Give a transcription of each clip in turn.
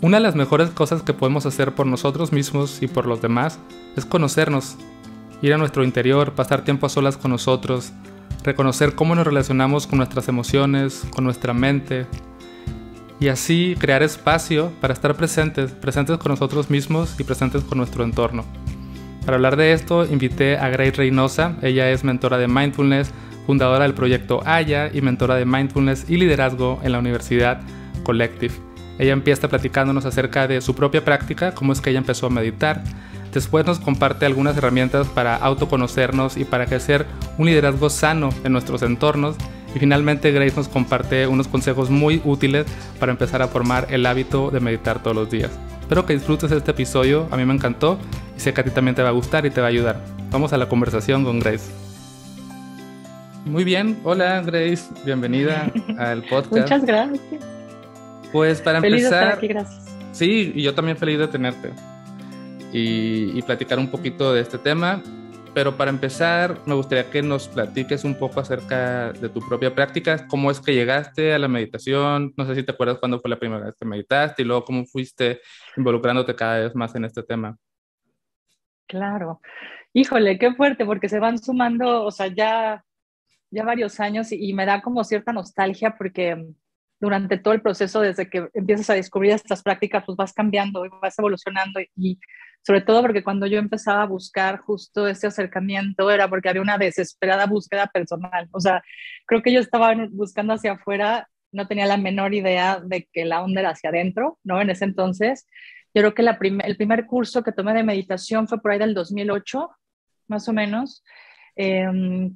Una de las mejores cosas que podemos hacer por nosotros mismos y por los demás es conocernos, ir a nuestro interior, pasar tiempo a solas con nosotros, reconocer cómo nos relacionamos con nuestras emociones, con nuestra mente, y así crear espacio para estar presentes con nosotros mismos y presentes con nuestro entorno. Para hablar de esto, invité a Grace Reynosa. Ella es mentora de Mindfulness, fundadora del proyecto Aya y mentora de Mindfulness y liderazgo en la Universidad Collective. Ella empieza platicándonos acerca de su propia práctica, cómo es que ella empezó a meditar. Después nos comparte algunas herramientas para autoconocernos y para ejercer un liderazgo sano en nuestros entornos. Y finalmente Grace nos comparte unos consejos muy útiles para empezar a formar el hábito de meditar todos los días. Espero que disfrutes este episodio, a mí me encantó y sé que a ti también te va a gustar y te va a ayudar. Vamos a la conversación con Grace. Muy bien, hola Grace, bienvenida al podcast. Muchas gracias. Pues para Feliz de estar empezar, aquí, gracias. sí, y yo también feliz de tenerte y platicar un poquito de este tema. Pero para empezar, me gustaría que nos platiques un poco acerca de tu propia práctica, cómo es que llegaste a la meditación, no sé si te acuerdas cuándo fue la primera vez que meditaste y luego cómo fuiste involucrándote cada vez más en este tema. Claro. Híjole, qué fuerte, porque se van sumando, o sea, ya varios años y me da como cierta nostalgia porque durante todo el proceso, desde que empiezas a descubrir estas prácticas, pues vas cambiando y vas evolucionando y sobre todo porque cuando yo empezaba a buscar justo ese acercamiento era porque había una desesperada búsqueda personal. O sea, creo que yo estaba buscando hacia afuera, no tenía la menor idea de que la onda era hacia adentro, ¿no? En ese entonces, yo creo que el primer curso que tomé de meditación fue por ahí del 2008, más o menos,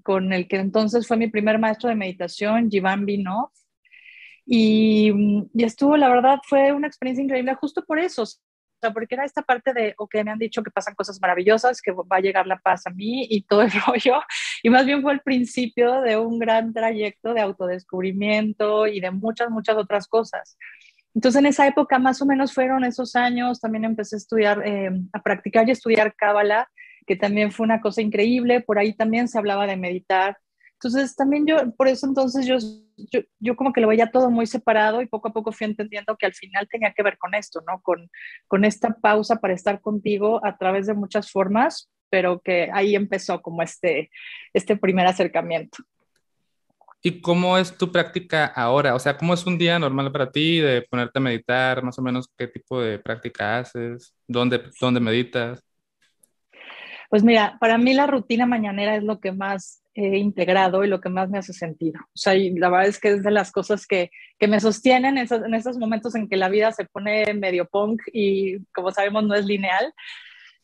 con el que entonces fue mi primer maestro de meditación, Jivan Vinod. Y estuvo, la verdad, fue una experiencia increíble justo por eso. O sea, porque era esta parte de, ok, me han dicho que pasan cosas maravillosas, que va a llegar la paz a mí y todo el rollo. Y más bien fue el principio de un gran trayecto de autodescubrimiento y de muchas, muchas otras cosas. Entonces, en esa época, más o menos fueron esos años, también empecé a estudiar, a practicar y estudiar Cábala, que también fue una cosa increíble. Por ahí también se hablaba de meditar. Entonces, también yo, por eso entonces yo como que lo veía todo muy separado y poco a poco fui entendiendo que al final tenía que ver con esto, ¿no? Con esta pausa para estar contigo a través de muchas formas, pero que ahí empezó como este primer acercamiento. ¿Y cómo es tu práctica ahora? O sea, ¿cómo es un día normal para ti de ponerte a meditar? Más o menos, ¿qué tipo de práctica haces? ¿Dónde meditas? Pues mira, para mí la rutina mañanera es lo que más he integrado y lo que más me hace sentido. O sea, y la verdad es que es de las cosas que me sostienen en esos momentos en que la vida se pone medio punk y como sabemos no es lineal.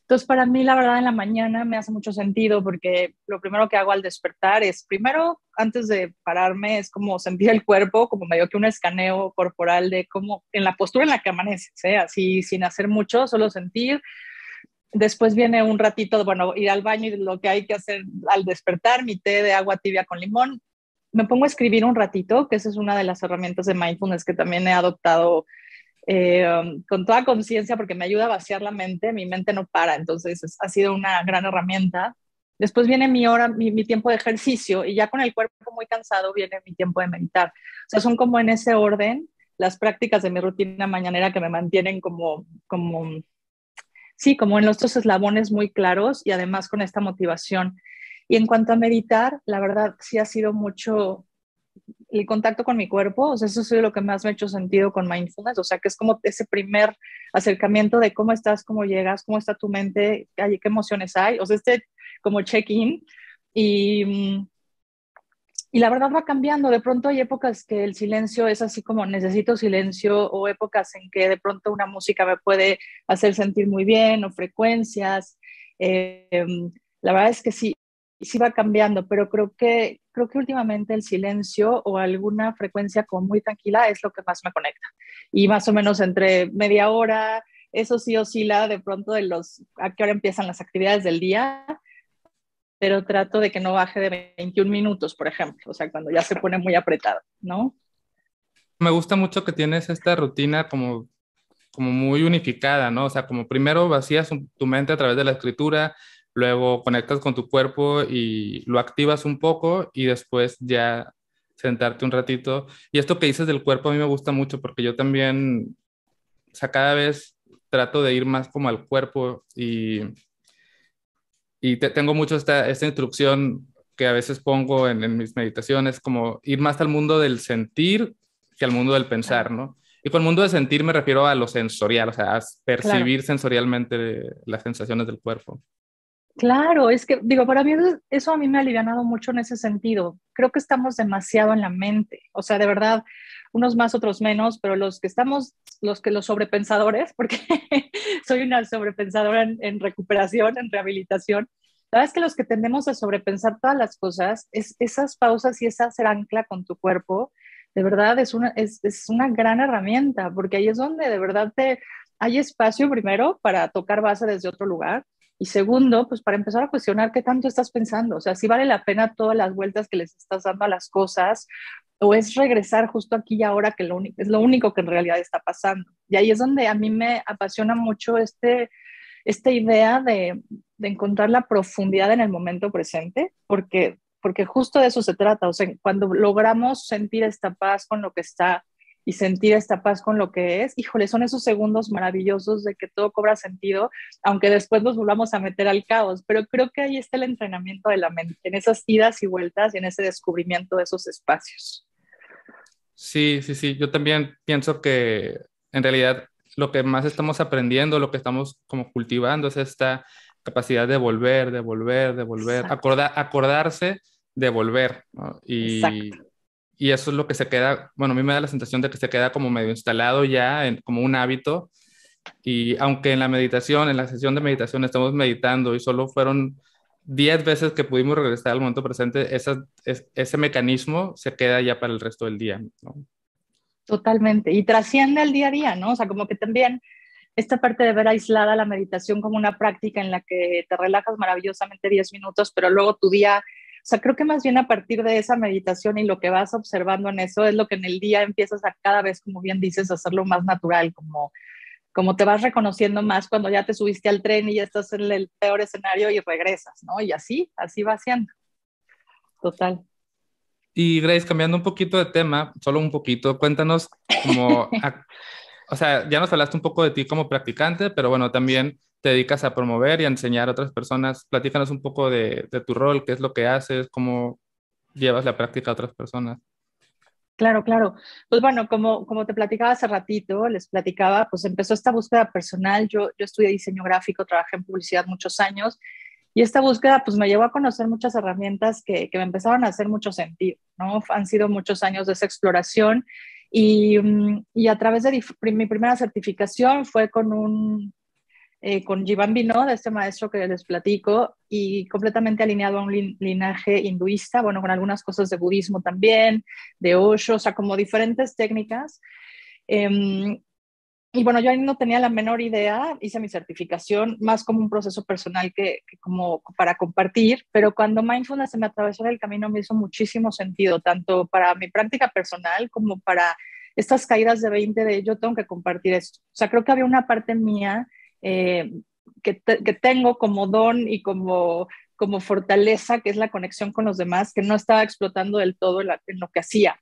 Entonces, para mí, la verdad, en la mañana me hace mucho sentido porque lo primero que hago al despertar es, primero, antes de pararme, es como sentir el cuerpo, como medio que un escaneo corporal de cómo, en la postura en la que amaneces, ¿eh? Así sin hacer mucho, solo sentir. Después viene un ratito, bueno, ir al baño y lo que hay que hacer al despertar, mi té de agua tibia con limón. Me pongo a escribir un ratito, que esa es una de las herramientas de mindfulness que también he adoptado con toda conciencia porque me ayuda a vaciar la mente, mi mente no para, entonces ha sido una gran herramienta. Después viene mi hora, mi tiempo de ejercicio y ya con el cuerpo muy cansado viene mi tiempo de meditar. O sea, son como en ese orden las prácticas de mi rutina mañanera que me mantienen sí, como en los dos eslabones muy claros y además con esta motivación. Y en cuanto a meditar, la verdad sí ha sido mucho el contacto con mi cuerpo, o sea, eso es lo que más me ha hecho sentido con mindfulness, o sea, que es como ese primer acercamiento de cómo estás, cómo llegas, cómo está tu mente, qué emociones hay, o sea, como check-in y, y la verdad va cambiando, de pronto hay épocas que el silencio es así como necesito silencio o épocas en que de pronto una música me puede hacer sentir muy bien o frecuencias. Eh, la verdad es que sí va cambiando, pero creo que últimamente el silencio o alguna frecuencia como muy tranquila es lo que más me conecta. Y más o menos entre media hora, eso sí oscila de pronto a qué hora empiezan las actividades del día, pero trato de que no baje de 21 minutos, por ejemplo, o sea, cuando ya se pone muy apretado, ¿no? Me gusta mucho que tienes esta rutina como muy unificada, ¿no? O sea, como primero vacías tu mente a través de la escritura, luego conectas con tu cuerpo y lo activas un poco y después ya sentarte un ratito. Y esto que dices del cuerpo a mí me gusta mucho porque yo también sea, cada vez trato de ir más como al cuerpo y tengo mucho esta instrucción que a veces pongo en mis meditaciones, como ir más al mundo del sentir que al mundo del pensar, ¿no? Y con el mundo de sentir me refiero a lo sensorial, o sea, a Claro. percibir sensorialmente las sensaciones del cuerpo. Claro, es que, digo, para mí eso a mí me ha alivianado mucho en ese sentido. Creo que estamos demasiado en la mente, o sea, de verdad, unos más, otros menos, pero los que estamos, los sobrepensadores, porque soy una sobrepensadora en recuperación, en rehabilitación, la verdad es que los que tendemos a sobrepensar todas las cosas, esas pausas y esa hacer ancla con tu cuerpo, de verdad es una gran herramienta, porque ahí es donde de verdad hay espacio primero para tocar base desde otro lugar y segundo, pues para empezar a cuestionar qué tanto estás pensando, o sea, si vale la pena todas las vueltas que les estás dando a las cosas, o es regresar justo aquí y ahora, que es lo único que en realidad está pasando. Y ahí es donde a mí me apasiona mucho esta idea de encontrar la profundidad en el momento presente, porque justo de eso se trata, o sea, cuando logramos sentir esta paz con lo que está y sentir esta paz con lo que es, híjole, son esos segundos maravillosos de que todo cobra sentido, aunque después nos volvamos a meter al caos, pero creo que ahí está el entrenamiento de la mente, en esas idas y vueltas y en ese descubrimiento de esos espacios. Sí, sí, sí, yo también pienso que en realidad lo que más estamos aprendiendo, lo que estamos como cultivando es esta capacidad de volver, de volver, Exacto, acordarse de volver, ¿no? exacto. Y eso es lo que se queda, bueno, a mí me da la sensación de que se queda como medio instalado ya, como un hábito. Y aunque en la meditación, en la sesión de meditación estamos meditando y solo fueron 10 veces que pudimos regresar al momento presente, ese mecanismo se queda ya para el resto del día, ¿no? Totalmente. Y trasciende al día a día, ¿no? O sea, como que también esta parte de ver aislada la meditación como una práctica en la que te relajas maravillosamente 10 minutos, pero luego tu día, o sea, creo que más bien a partir de esa meditación y lo que vas observando en eso es lo que en el día empiezas a cada vez, como bien dices, a hacerlo más natural, como te vas reconociendo más cuando ya te subiste al tren y ya estás en el peor escenario y regresas, ¿no? Y así va siendo. Total. Y Grace, cambiando un poquito de tema, solo un poquito, cuéntanos como, o sea, ya nos hablaste un poco de ti como practicante, pero bueno, también te dedicas a promover y a enseñar a otras personas. Platícanos un poco de tu rol, qué es lo que haces, cómo llevas la práctica a otras personas. Claro, claro. Pues bueno, como te platicaba hace ratito, les platicaba, pues empezó esta búsqueda personal. Yo estudié diseño gráfico, trabajé en publicidad muchos años y esta búsqueda pues me llevó a conocer muchas herramientas que me empezaron a hacer mucho sentido, ¿no? Han sido muchos años de esa exploración y a través de mi primera certificación fue con Jivan Binod, de este maestro que les platico, y completamente alineado a un linaje hinduista, bueno, con algunas cosas de budismo también, de Osho, o sea, como diferentes técnicas. Eh, y bueno, yo ahí no tenía la menor idea, hice mi certificación más como un proceso personal que como para compartir, pero cuando mindfulness se me atravesó en el camino me hizo muchísimo sentido, tanto para mi práctica personal como para estas caídas de 20 de yo tengo que compartir esto. O sea, creo que había una parte mía eh, que tengo como don y como fortaleza, que es la conexión con los demás, que no estaba explotando del todo en lo que hacía.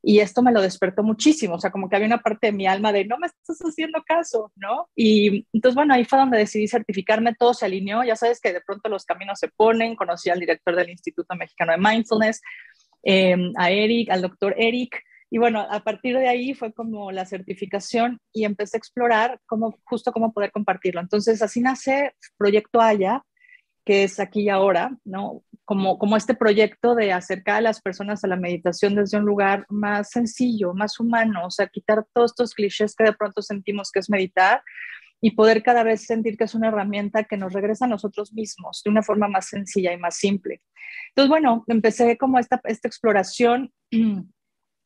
Y esto me lo despertó muchísimo, o sea, como que había una parte de mi alma de no me estás haciendo caso, ¿no? Y entonces, bueno, ahí fue donde decidí certificarme, todo se alineó, ya sabes que de pronto los caminos se ponen, conocí al director del Instituto Mexicano de Mindfulness, a Eric, al doctor Eric, y bueno, a partir de ahí fue como la certificación y empecé a explorar justo cómo poder compartirlo. Entonces, así nace Proyecto Haya, que es aquí y ahora, ¿no? Como este proyecto de acercar a las personas a la meditación desde un lugar más sencillo, más humano, o sea, quitar todos estos clichés que de pronto sentimos que es meditar y poder cada vez sentir que es una herramienta que nos regresa a nosotros mismos de una forma más sencilla y más simple. Entonces, bueno, empecé como esta exploración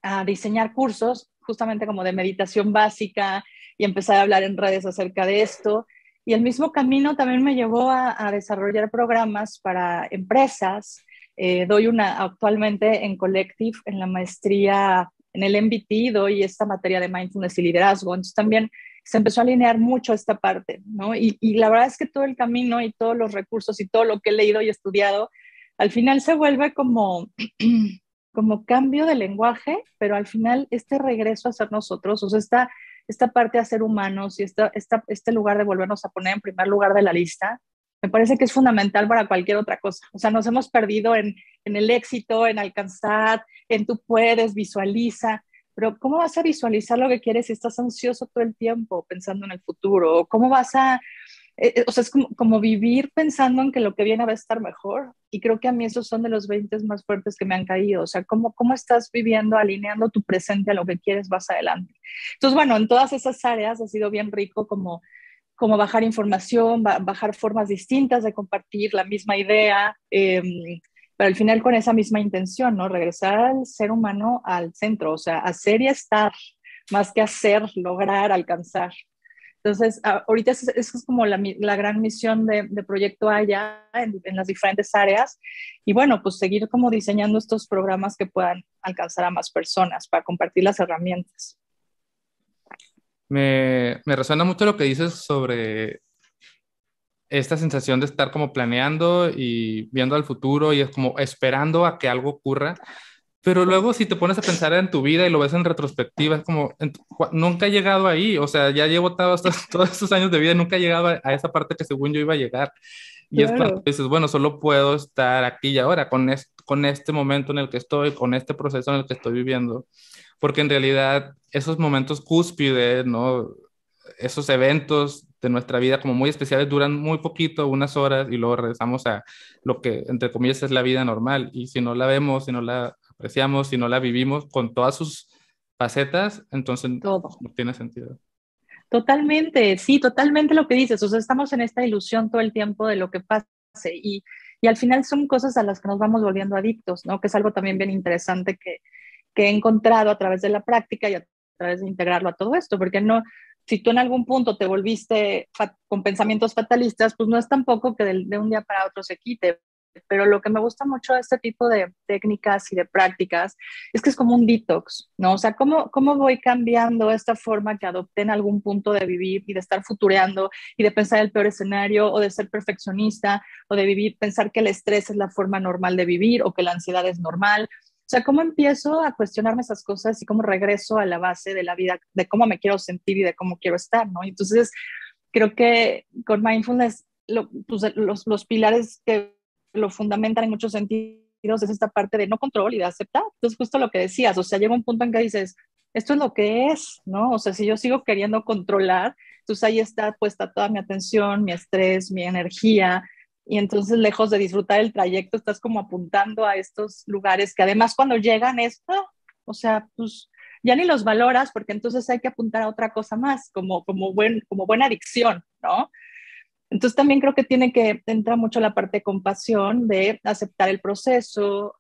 a diseñar cursos justamente como de meditación básica y empezar a hablar en redes acerca de esto. Y el mismo camino también me llevó a desarrollar programas para empresas. Doy actualmente en Collective, en la maestría, en el MBT, doy esta materia de mindfulness y liderazgo. Entonces también se empezó a alinear mucho esta parte, ¿no? Y la verdad es que todo el camino y todos los recursos y todo lo que he leído y estudiado, al final se vuelve como cambio de lenguaje, pero al final este regreso a ser nosotros, o sea, esta parte de ser humanos y este lugar de volvernos a poner en primer lugar de la lista, me parece que es fundamental para cualquier otra cosa. O sea, nos hemos perdido en el éxito, en alcanzar, en tú puedes, visualiza, pero ¿cómo vas a visualizar lo que quieres si estás ansioso todo el tiempo pensando en el futuro? ¿Cómo vas a o sea, es como vivir pensando en que lo que viene va a estar mejor. Y creo que a mí esos son de los 20 más fuertes que me han caído. O sea, cómo estás viviendo, alineando tu presente a lo que quieres más adelante. Entonces, bueno, en todas esas áreas ha sido bien rico como bajar información, bajar formas distintas de compartir la misma idea, pero al final con esa misma intención, ¿no? Regresar al ser humano al centro, o sea, hacer y estar, más que hacer, lograr, alcanzar. Entonces, ahorita esa es como la gran misión de Proyecto Haya en las diferentes áreas. Y bueno, pues seguir como diseñando estos programas que puedan alcanzar a más personas para compartir las herramientas. Me resuena mucho lo que dices sobre esta sensación de estar como planeando y viendo al futuro y es como esperando a que algo ocurra. Pero luego si te pones a pensar en tu vida y lo ves en retrospectiva, es como, nunca he llegado ahí, o sea, ya llevo todos estos años de vida y nunca he llegado a esa parte que según yo iba a llegar. Y es cuando Claro. dices, bueno, solo puedo estar aquí y ahora, con este momento en el que estoy, con este proceso en el que estoy viviendo, porque en realidad esos momentos cúspides, ¿no? Esos eventos de nuestra vida como muy especiales duran muy poquito, unas horas, y luego regresamos a lo que, entre comillas, es la vida normal. Y si no la vemos, si no la apreciamos, si no la vivimos con todas sus facetas, entonces Todo. no tiene sentido. Totalmente, sí, totalmente lo que dices. O sea, estamos en esta ilusión todo el tiempo de lo que pase y al final son cosas a las que nos vamos volviendo adictos, ¿no? Que es algo también bien interesante que he encontrado a través de la práctica y a través de integrarlo a todo esto, porque no, si tú en algún punto te volviste con pensamientos fatalistas, pues no es tampoco que de un día para otro se quite. Pero lo que me gusta mucho de este tipo de técnicas y de prácticas es que es como un detox, ¿no? O sea, ¿cómo voy cambiando esta forma que adopté en algún punto de vivir y de estar futureando y de pensar el peor escenario o de ser perfeccionista o de vivir, pensar que el estrés es la forma normal de vivir o que la ansiedad es normal? O sea, ¿cómo empiezo a cuestionarme esas cosas y cómo regreso a la base de la vida, de cómo me quiero sentir y de cómo quiero estar, ¿no? Entonces, creo que con mindfulness, pues, los pilares que lo fundamentan en muchos sentidos es esta parte de no control y de aceptar. Entonces, justo lo que decías, o sea, llega un punto en que dices, esto es lo que es, ¿no? O sea, si yo sigo queriendo controlar, entonces ahí está puesta toda mi atención, mi estrés, mi energía, y entonces lejos de disfrutar el trayecto, estás como apuntando a estos lugares que además cuando llegan es, o sea, pues ya ni los valoras porque entonces hay que apuntar a otra cosa más, como buena adicción, ¿no? Entonces también creo que entra mucho la parte de compasión, de aceptar el proceso,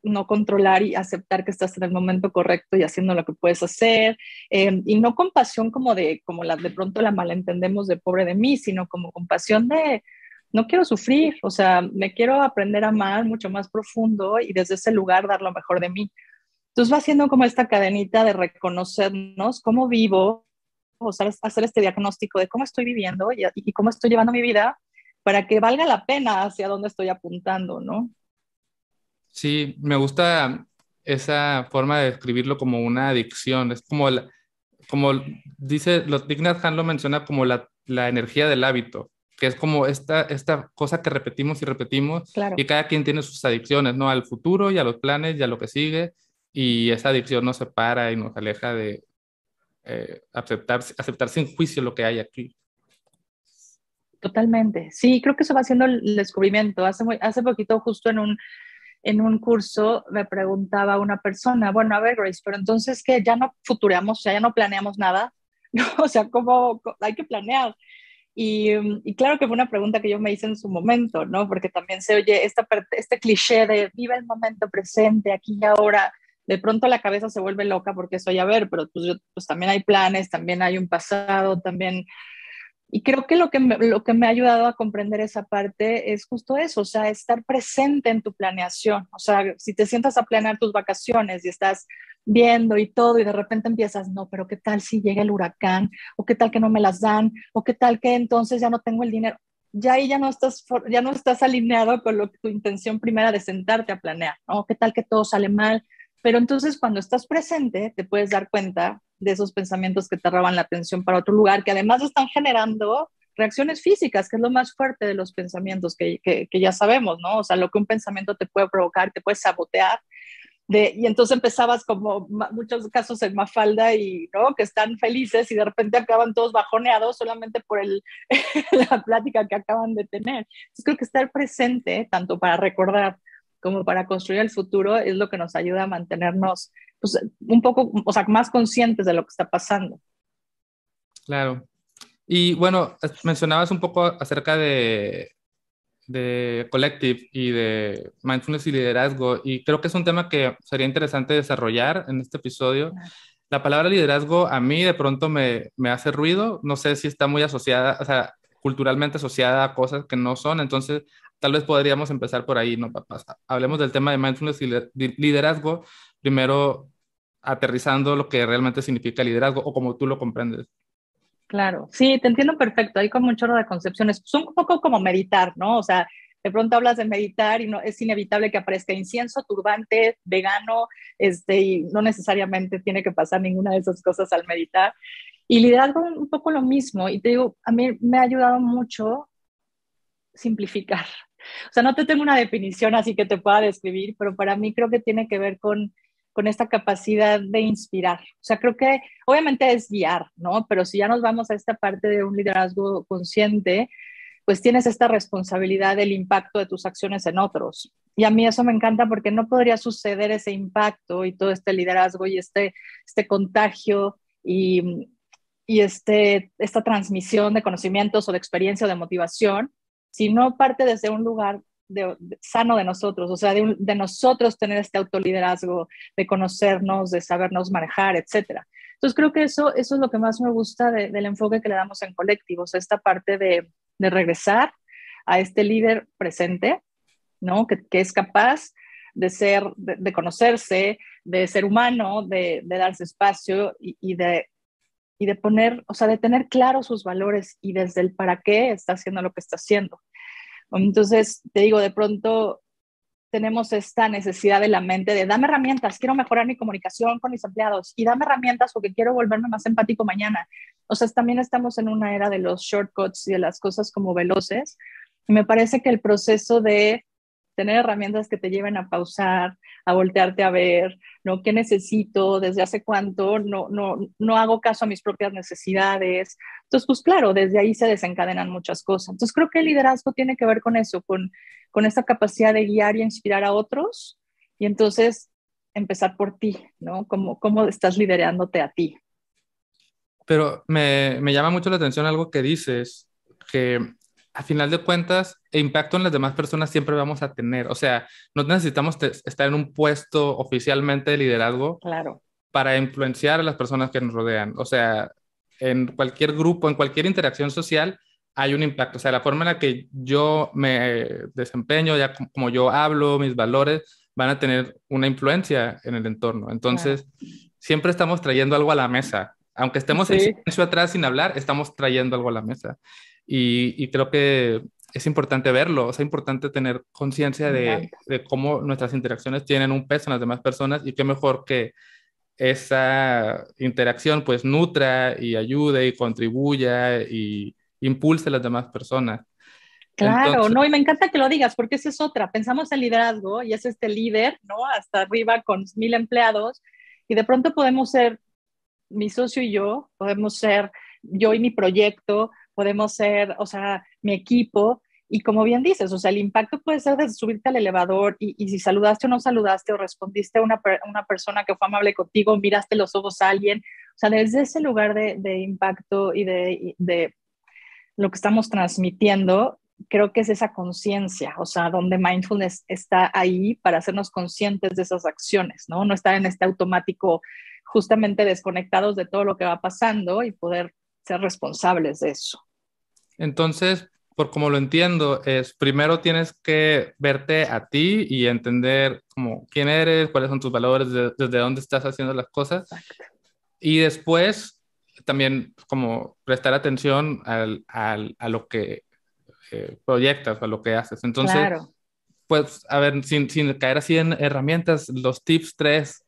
no controlar y aceptar que estás en el momento correcto y haciendo lo que puedes hacer, y no compasión como la de pronto la malentendemos de pobre de mí, sino como compasión de no quiero sufrir, o sea, me quiero aprender a amar mucho más profundo y desde ese lugar dar lo mejor de mí. Entonces va siendo como esta cadenita de reconocernos cómo vivo, o sea, hacer este diagnóstico de cómo estoy viviendo y cómo estoy llevando mi vida para que valga la pena hacia dónde estoy apuntando, ¿no? Sí, me gusta esa forma de describirlo como una adicción. Es como, como dice, Thich Nhat Hanh lo menciona como la energía del hábito, que es como esta cosa que repetimos y repetimos, y Claro. cada quien tiene sus adicciones, ¿no? Al futuro y a los planes y a lo que sigue, y esa adicción nos separa y nos aleja de aceptar sin juicio lo que hay aquí. Totalmente. Sí, creo que eso va siendo el descubrimiento. Hace poquito, justo en un curso, me preguntaba una persona, bueno, a ver, Grace, pero entonces que ya no futureamos, o sea, ya no planeamos nada, ¿no? O sea, ¿cómo hay que planear? Y claro que fue una pregunta que yo me hice en su momento, ¿no? Porque también se oye este cliché de vive el momento presente, aquí y ahora. De pronto la cabeza se vuelve loca porque soy a ver, pero pues también hay planes, también hay un pasado, también y creo que lo que me ha ayudado a comprender esa parte es justo eso, o sea, estar presente en tu planeación. O sea, si te sientas a planear tus vacaciones y estás viendo y todo y de repente empiezas, no, pero ¿qué tal si llega el huracán? ¿O qué tal que no me las dan? ¿O qué tal que entonces ya no tengo el dinero? Ya ahí ya no estás alineado con tu intención primera de sentarte a planear, ¿no? ¿Qué tal que todo sale mal? Pero entonces cuando estás presente, te puedes dar cuenta de esos pensamientos que te roban la atención para otro lugar, que además están generando reacciones físicas, que es lo más fuerte de los pensamientos que ya sabemos, ¿no? O sea, lo que un pensamiento te puede provocar, te puede sabotear. Y entonces empezabas como muchos casos en Mafalda y ¿no? Que están felices y de repente acaban todos bajoneados solamente por la plática que acaban de tener. Entonces creo que estar presente, tanto para recordar como para construir el futuro, es lo que nos ayuda a mantenernos pues, un poco, o sea, más conscientes de lo que está pasando. Claro. Y bueno, mencionabas un poco acerca de Collective y de mindfulness y liderazgo, y creo que es un tema que sería interesante desarrollar en este episodio. La palabra liderazgo a mí de pronto me hace ruido, no sé si está muy asociada, o sea, culturalmente asociada a cosas que no son, entonces tal vez podríamos empezar por ahí, ¿no? Hablemos del tema de mindfulness y liderazgo, primero aterrizando lo que realmente significa liderazgo o como tú lo comprendes. Claro, sí, te entiendo perfecto. Hay como un chorro de concepciones. Son un poco como meditar, ¿no? O sea, de pronto hablas de meditar y no es inevitable que aparezca incienso, turbante, vegano, y no necesariamente tiene que pasar ninguna de esas cosas al meditar. Y liderazgo un poco lo mismo. Y te digo, a mí me ha ayudado mucho simplificar. O sea, no te tengo una definición así que te pueda describir, pero para mí creo que tiene que ver con esta capacidad de inspirar. O sea, creo que obviamente es guiar, ¿no? Pero si ya nos vamos a esta parte de un liderazgo consciente, pues tienes esta responsabilidad del impacto de tus acciones en otros. Y a mí eso me encanta porque no podría suceder ese impacto y todo este liderazgo y este contagio y esta transmisión de conocimientos o de experiencia o de motivación, si no parte desde un lugar sano de nosotros, o sea, de nosotros tener este autoliderazgo, de conocernos, de sabernos manejar, etcétera. Entonces creo que eso es lo que más me gusta del enfoque que le damos en colectivos, esta parte de regresar a este líder presente, ¿no? Que es capaz de ser, de conocerse, de ser humano, de darse espacio y de poner, o sea, de tener claros sus valores y desde el para qué está haciendo lo que está haciendo. Entonces, te digo, de pronto tenemos esta necesidad de la mente de dame herramientas, quiero mejorar mi comunicación con mis empleados y dame herramientas porque quiero volverme más empático mañana. O sea, también estamos en una era de los shortcuts y de las cosas como veloces. Y me parece que el proceso de tener herramientas que te lleven a pausar, a voltearte a ver, ¿no? ¿Qué necesito? ¿Desde hace cuánto? No hago caso a mis propias necesidades. Entonces, pues claro, desde ahí se desencadenan muchas cosas. Entonces, creo que el liderazgo tiene que ver con eso, con esta capacidad de guiar y inspirar a otros y entonces empezar por ti, ¿no? ¿Cómo estás liderándote a ti? Pero me llama mucho la atención algo que dices, que a final de cuentas, el impacto en las demás personas siempre vamos a tener. O sea, no necesitamos estar en un puesto oficialmente de liderazgo Claro, para influenciar a las personas que nos rodean. O sea, en cualquier grupo, en cualquier interacción social, hay un impacto. O sea, la forma en la que yo me desempeño, ya como yo hablo, mis valores, van a tener una influencia en el entorno. claro. Entonces, siempre estamos trayendo algo a la mesa. Aunque estemos en Sí, silencio atrás sin hablar, estamos trayendo algo a la mesa. Y creo que es importante verlo, o sea, es importante tener conciencia me encanta. de cómo nuestras interacciones tienen un peso en las demás personas y qué mejor que esa interacción pues nutra y ayude y contribuya y impulse a las demás personas. Claro, Entonces, no, y me encanta que lo digas, porque esa es otra. Pensamos en liderazgo y es este líder, ¿no? Hasta arriba con 1,000 empleados, y de pronto podemos ser mi socio y yo, podemos ser yo y mi proyecto, podemos ser, o sea, mi equipo. Y como bien dices, o sea, el impacto puede ser desde subirte al elevador y si saludaste o no saludaste o respondiste a una persona que fue amable contigo, miraste los ojos a alguien. O sea, desde ese lugar de impacto y de lo que estamos transmitiendo, creo que es esa conciencia, o sea, donde mindfulness está ahí para hacernos conscientes de esas acciones, ¿no? No estar en este automático justamente desconectados de todo lo que va pasando y poder ser responsables de eso. entonces, por como lo entiendo, es primero tienes que verte a ti y entender como quién eres, cuáles son tus valores, desde dónde estás haciendo las cosas. Exacto. Y después también como prestar atención a lo que proyectas, a lo que haces. Entonces, Claro. pues, a ver, sin caer así en herramientas, los tips tres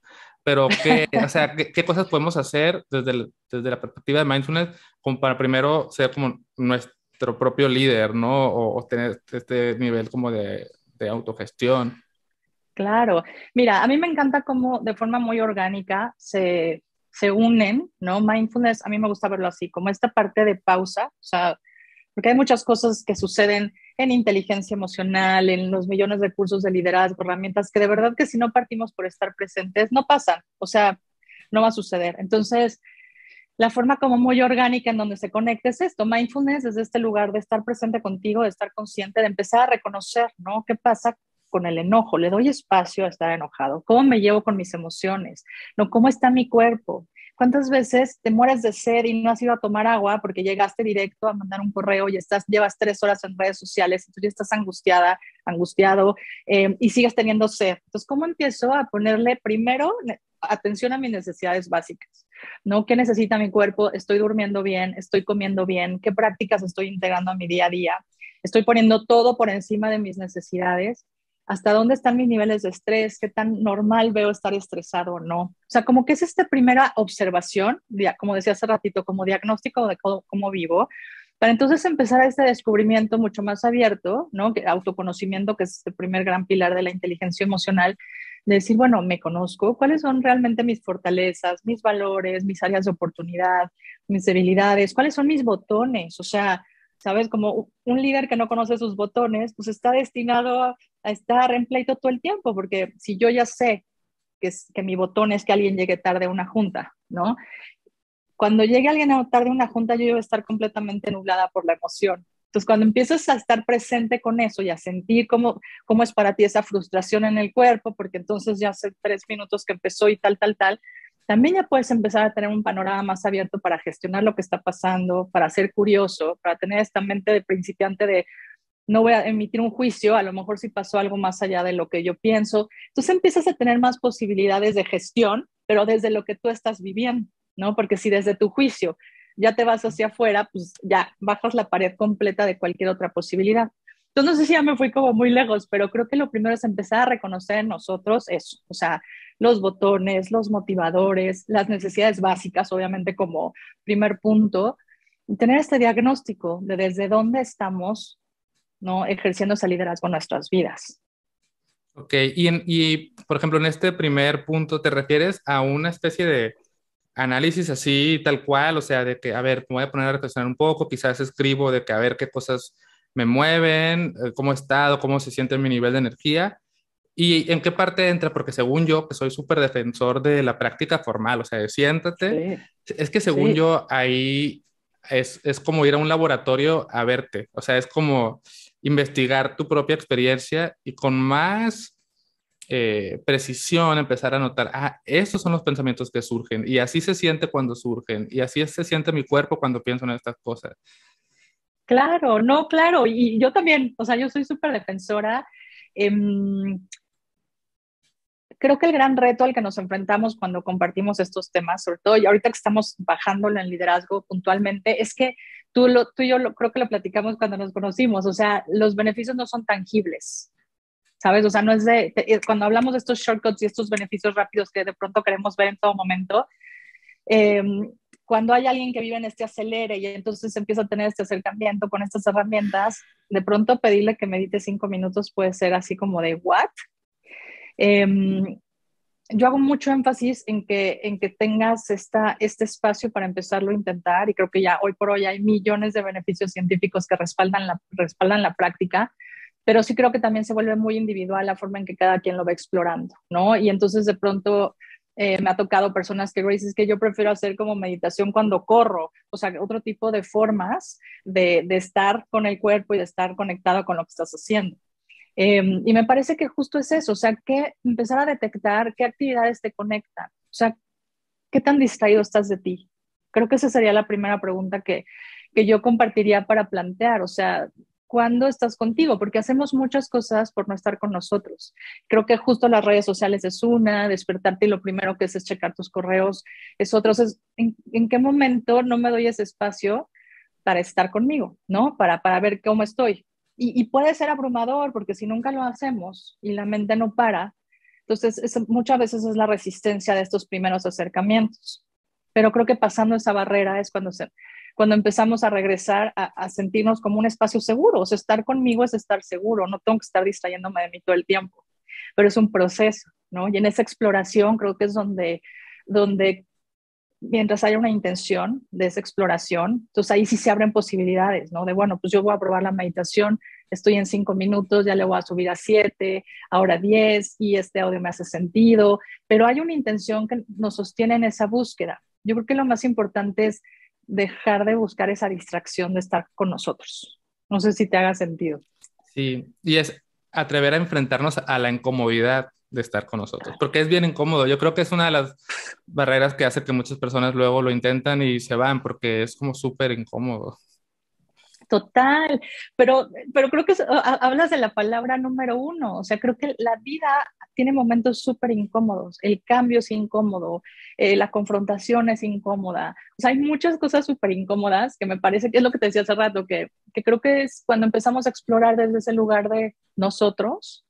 pero o sea, ¿qué cosas podemos hacer desde la perspectiva de mindfulness como para primero ser como nuestro propio líder, ¿no? O tener este nivel como de autogestión. Claro, mira, a mí me encanta cómo de forma muy orgánica se unen, ¿no? Mindfulness, a mí me gusta verlo así, como esta parte de pausa, o sea, porque hay muchas cosas que suceden en inteligencia emocional, en los millones de cursos de liderazgo, herramientas que de verdad que si no partimos por estar presentes, no pasan, o sea, no va a suceder. Entonces, la forma como muy orgánica en donde se conecta es esto, mindfulness desde este lugar de estar presente contigo, de estar consciente, de empezar a reconocer, ¿no? ¿Qué pasa con el enojo? ¿Le doy espacio a estar enojado? ¿Cómo me llevo con mis emociones? ¿No? ¿Cómo está mi cuerpo? ¿Cuántas veces te mueres de sed y no has ido a tomar agua porque llegaste directo a mandar un correo y llevas 3 horas en redes sociales y tú ya estás angustiada, angustiado y sigues teniendo sed? Entonces, ¿cómo empiezo a ponerle primero atención a mis necesidades básicas? ¿No? ¿Qué necesita mi cuerpo? ¿Estoy durmiendo bien? ¿Estoy comiendo bien? ¿Qué prácticas estoy integrando a mi día a día? ¿Estoy poniendo todo por encima de mis necesidades? ¿Hasta dónde están mis niveles de estrés? ¿Qué tan normal veo estar estresado o no? O sea, como que es esta primera observación, como decía hace ratito, como diagnóstico de cómo vivo, para entonces empezar a este descubrimiento mucho más abierto, ¿no? Autoconocimiento, que es el primer gran pilar de la inteligencia emocional, de decir, bueno, me conozco, cuáles son realmente mis fortalezas, mis valores, mis áreas de oportunidad, mis debilidades, cuáles son mis botones, o sea, ¿sabes? Como un líder que no conoce sus botones, pues está destinado a estar en pleito todo el tiempo, porque si yo ya sé que mi botón es que alguien llegue tarde a una junta, ¿no? Cuando llegue alguien tarde a una junta, yo voy a estar completamente nublada por la emoción. Entonces, cuando empiezas a estar presente con eso y a sentir cómo es para ti esa frustración en el cuerpo, porque entonces ya hace 3 minutos que empezó y tal, también ya puedes empezar a tener un panorama más abierto para gestionar lo que está pasando, para ser curioso, para tener esta mente de principiante de no voy a emitir un juicio, a lo mejor si pasó algo más allá de lo que yo pienso. Entonces empiezas a tener más posibilidades de gestión, pero desde lo que tú estás viviendo, ¿no? Porque si desde tu juicio ya te vas hacia afuera, pues ya bajas la pared completa de cualquier otra posibilidad. Entonces, no sé si ya me fui como muy lejos, pero creo que lo primero es empezar a reconocer en nosotros eso, o sea, los botones, los motivadores, las necesidades básicas, obviamente como primer punto, y tener este diagnóstico de desde dónde estamos, ¿no? Ejerciendo ese liderazgo en nuestras vidas. Ok, por ejemplo, en este primer punto, ¿te refieres a una especie de análisis así, tal cual? O sea, de que, a ver, me voy a poner a reflexionar un poco, quizás escribo de que, a ver, qué cosas me mueven, cómo he estado, cómo se siente mi nivel de energía y en qué parte entra, porque según yo, que soy súper defensor de la práctica formal, o sea, de siéntate, Sí, es que según sí, yo, ahí es como ir a un laboratorio a verte, o sea, es como investigar tu propia experiencia y con más precisión empezar a notar, estos son los pensamientos que surgen y así se siente cuando surgen y así se siente mi cuerpo cuando pienso en estas cosas. claro, no, claro. Y yo también, o sea, yo soy súper defensora. Eh, Creo que el gran reto al que nos enfrentamos cuando compartimos estos temas, sobre todo y ahorita que estamos bajándolo en liderazgo puntualmente, es que tú y yo creo que lo platicamos cuando nos conocimos, o sea, los beneficios no son tangibles, ¿sabes? O sea, no es cuando hablamos de estos shortcuts y estos beneficios rápidos que de pronto queremos ver en todo momento, eh, cuando hay alguien que vive en este acelere y entonces empieza a tener este acercamiento con estas herramientas, de pronto pedirle que medite 5 minutos puede ser así como de, ¿what? Eh, yo hago mucho énfasis en que tengas este espacio para empezarlo a intentar y creo que ya hoy por hoy hay millones de beneficios científicos que respaldan la práctica, pero sí creo que también se vuelve muy individual la forma en que cada quien lo va explorando, ¿no? Y entonces de pronto me ha tocado personas que, Grace, es que yo prefiero hacer como meditación cuando corro, o sea, otro tipo de formas de estar con el cuerpo y de estar conectado con lo que estás haciendo. Y me parece que justo es eso, o sea, que empezar a detectar qué actividades te conectan, o sea, qué tan distraído estás de ti. Creo que esa sería la primera pregunta que yo compartiría para plantear, o sea, ¿cuándo estás contigo? Porque hacemos muchas cosas por no estar con nosotros. Creo que justo las redes sociales es una, despertarte y lo primero que es checar tus correos es otro. Entonces, ¿en qué momento no me doy ese espacio para estar conmigo, ¿no? Para ver cómo estoy. Y puede ser abrumador, porque si nunca lo hacemos y la mente no para, Entonces, muchas veces es la resistencia de estos primeros acercamientos. Pero creo que pasando esa barrera es cuando empezamos a regresar a sentirnos como un espacio seguro. O sea, estar conmigo es estar seguro, no tengo que estar distrayéndome de mí todo el tiempo, pero es un proceso, ¿no? Y en esa exploración creo que es donde mientras haya una intención de esa exploración, entonces ahí sí se abren posibilidades, ¿no? De, bueno, pues yo voy a probar la meditación, estoy en 5 minutos, ya le voy a subir a 7, ahora 10, y este audio me hace sentido, pero hay una intención que nos sostiene en esa búsqueda. Yo creo que lo más importante es dejar de buscar esa distracción de estar con nosotros. No sé si te haga sentido. Sí, y es atrever a enfrentarnos a la incomodidad de estar con nosotros, porque es bien incómodo. Yo creo que es una de las barreras que hace que muchas personas luego lo intentan y se van, porque es como súper incómodo. Total, pero creo que hablas de la palabra número uno, o sea, creo que la vida tiene momentos súper incómodos, el cambio es incómodo, la confrontación es incómoda, o sea, hay muchas cosas súper incómodas que me parece que es lo que te decía hace rato, que creo que es cuando empezamos a explorar desde ese lugar de nosotros,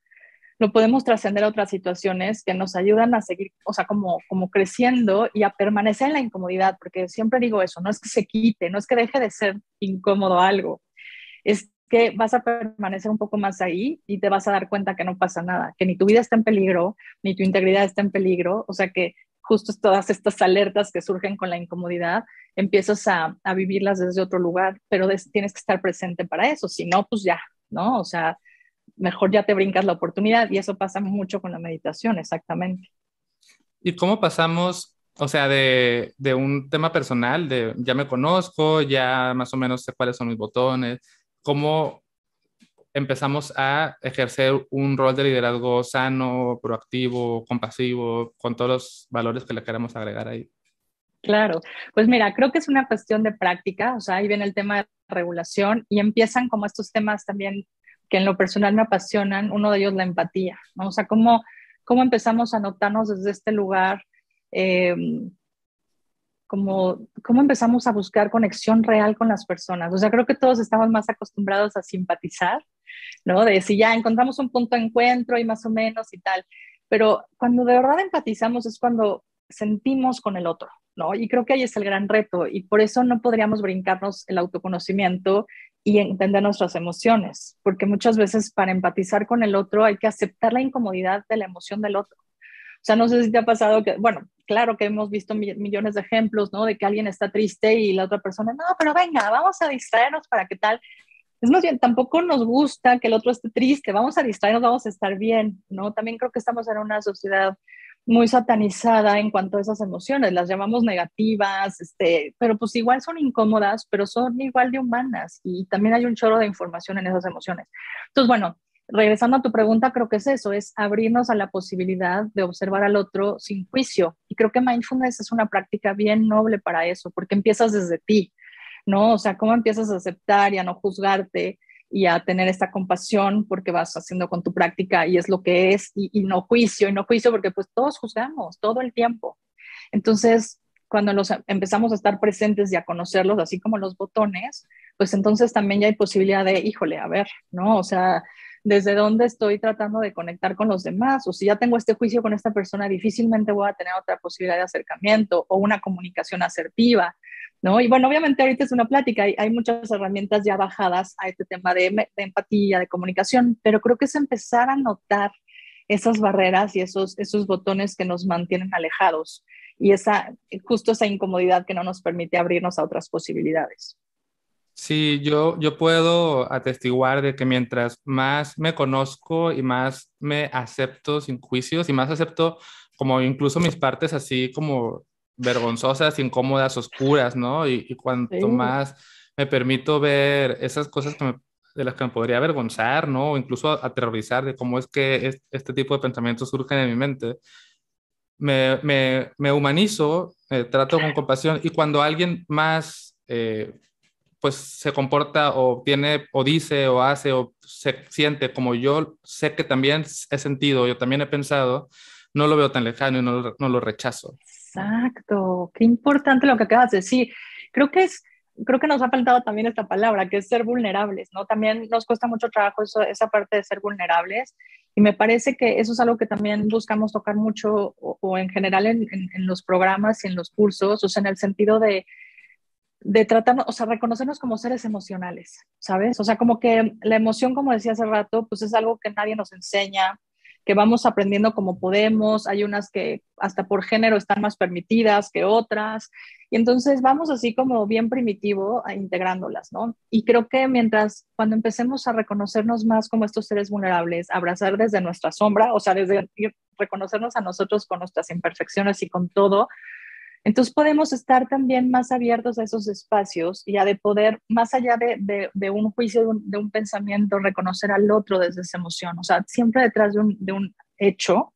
lo podemos trascender a otras situaciones que nos ayudan a seguir, o sea, como creciendo y a permanecer en la incomodidad, porque siempre digo eso, no es que se quite, no es que deje de ser incómodo algo, es que vas a permanecer un poco más ahí y te vas a dar cuenta que no pasa nada, que ni tu vida está en peligro, ni tu integridad está en peligro, o sea que justo todas estas alertas que surgen con la incomodidad, empiezas a vivirlas desde otro lugar, pero tienes que estar presente para eso, si no, pues ya, ¿no? O sea, mejor ya te brincas la oportunidad y eso pasa mucho con la meditación, exactamente. ¿Y cómo pasamos, o sea, de un tema personal, de ya me conozco, ya más o menos sé cuáles son mis botones, cómo empezamos a ejercer un rol de liderazgo sano, proactivo, compasivo, con todos los valores que le queramos agregar ahí? Claro, pues mira, creo que es una cuestión de práctica, o sea, ahí viene el tema de regulación y empiezan como estos temas también que en lo personal me apasionan, uno de ellos la empatía, ¿no? O sea, cómo empezamos a notarnos desde este lugar, eh, cómo empezamos a buscar conexión real con las personas. O sea, creo que todos estamos más acostumbrados a simpatizar, ¿no? De si ya encontramos un punto de encuentro y más o menos y tal. Pero cuando de verdad empatizamos es cuando sentimos con el otro, ¿no? Y creo que ahí es el gran reto y por eso no podríamos brincarnos el autoconocimiento y entender nuestras emociones, porque muchas veces para empatizar con el otro hay que aceptar la incomodidad de la emoción del otro. O sea, no sé si te ha pasado que, bueno, claro que hemos visto millones de ejemplos, ¿no? De que alguien está triste y la otra persona, no, pero venga, vamos a distraernos para qué tal. Es más bien, tampoco nos gusta que el otro esté triste, vamos a distraernos, vamos a estar bien, ¿no? También creo que estamos en una sociedad muy satanizada en cuanto a esas emociones, las llamamos negativas, pero pues igual son incómodas, pero son igual de humanas y también hay un chorro de información en esas emociones. Entonces, bueno, regresando a tu pregunta, creo que es eso, es abrirnos a la posibilidad de observar al otro sin juicio. Y creo que mindfulness es una práctica bien noble para eso, porque empiezas desde ti, ¿no? O sea, cómo empiezas a aceptar y a no juzgarte y a tener esta compasión porque vas haciendo con tu práctica y es lo que es y no juicio porque pues todos juzgamos todo el tiempo. Entonces, cuando empezamos a estar presentes y a conocerlos, así como los botones, pues entonces también ya hay posibilidad de, híjole, a ver, ¿no? O sea, ¿desde dónde estoy tratando de conectar con los demás? O si ya tengo este juicio con esta persona, difícilmente voy a tener otra posibilidad de acercamiento o una comunicación asertiva, ¿no? Y bueno, obviamente ahorita es una plática, hay muchas herramientas ya bajadas a este tema de empatía, de comunicación, pero creo que es empezar a notar esas barreras y esos botones que nos mantienen alejados y justo esa incomodidad que no nos permite abrirnos a otras posibilidades. Sí, yo puedo atestiguar de que mientras más me conozco y más me acepto sin juicios y más acepto como incluso mis partes así como vergonzosas, incómodas, oscuras, ¿no? Y cuanto Sí. más me permito ver esas cosas de las que me podría avergonzar, ¿no? O incluso aterrorizar de cómo es que este tipo de pensamientos surgen en mi mente, me humanizo, trato con compasión y cuando alguien más pues se comporta o tiene o dice o hace o se siente como yo sé que también he sentido, yo también he pensado, no lo veo tan lejano y no lo rechazo. Exacto, qué importante lo que acabas de decir. Creo que creo que nos ha faltado también esta palabra, que es ser vulnerables, ¿no? También nos cuesta mucho trabajo esa parte de ser vulnerables Y me parece que eso es algo que también buscamos tocar mucho o en general en los programas y en los cursos, o sea, en el sentido de tratarnos, o sea, reconocernos como seres emocionales, ¿sabes? O sea, como que la emoción, como decía hace rato, pues es algo que nadie nos enseña, que vamos aprendiendo como podemos, hay unas que hasta por género están más permitidas que otras, y entonces vamos así como bien primitivo a integrándolas, ¿no? Y creo que mientras, cuando empecemos a reconocernos más como estos seres vulnerables, abrazar desde nuestra sombra, o sea, desde reconocernos a nosotros con nuestras imperfecciones y con todo, entonces podemos estar también más abiertos a esos espacios y a de poder, más allá de un juicio, de un pensamiento, reconocer al otro desde esa emoción. O sea, siempre detrás de un hecho